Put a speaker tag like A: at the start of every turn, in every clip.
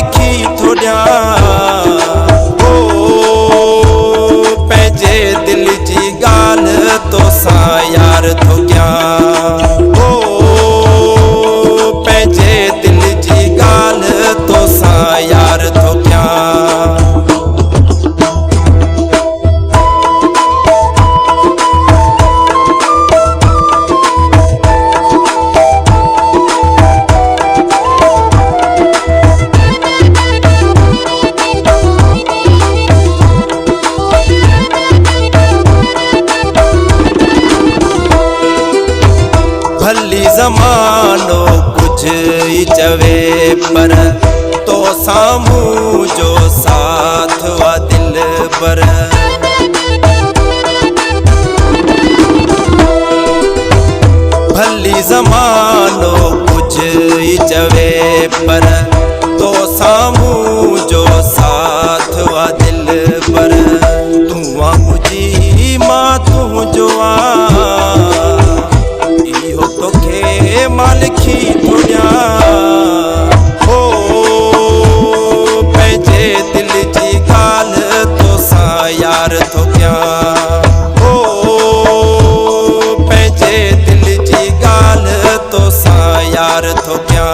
A: मालिकी थोड़ा ओ पंहिंजे दिल जी गाल तो सा यार थो क्या ओ पंहिंजे दिल जी गाल तो सा यार थो क्या। भली ज़मानो कुछ ही चवे पर तो सामू जो साथ वा दिल पर। भली ज़मानो कुछ ही चवे पर तो सामू जो साथ वा दिल पर। तू आ मुझी मां तू जो मालिकी थोड़ा ओ पंहिंजे दिल जी गाल तो सा यार थो क्या ओ पंहिंजे दिल जी गाल तो सा यार थो क्या।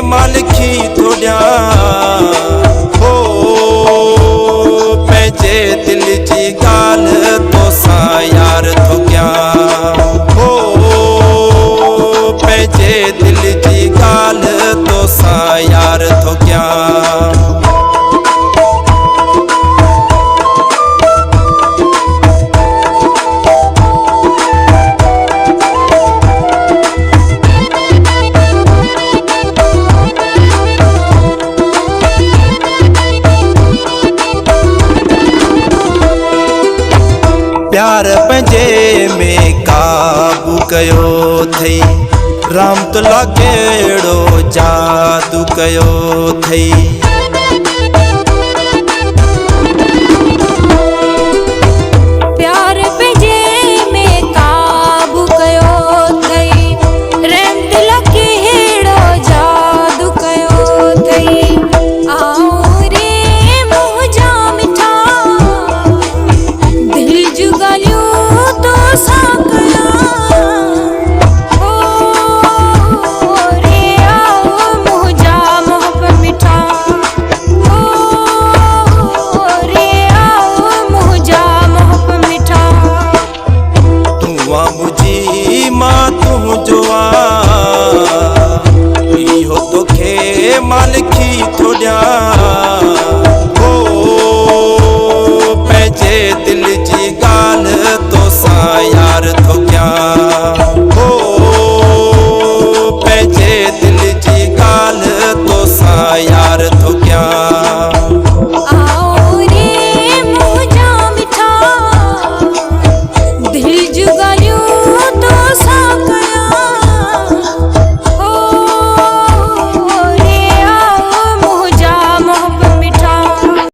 A: मालिकी थोड़ा ओ पंहिंजे दिल जी गाल तो सा यार थो क्या ओ पंहिंजे दिल जी गाल तो सा यार थो क्या। प्यार पंहिंजे में काबू कयो थई राम तो लागेड़ो जादू कयो थई।
B: प्यार पंहिंजे में काबू कयो थई राम तो लागेड़ो जादू कयो थई।
A: मालिक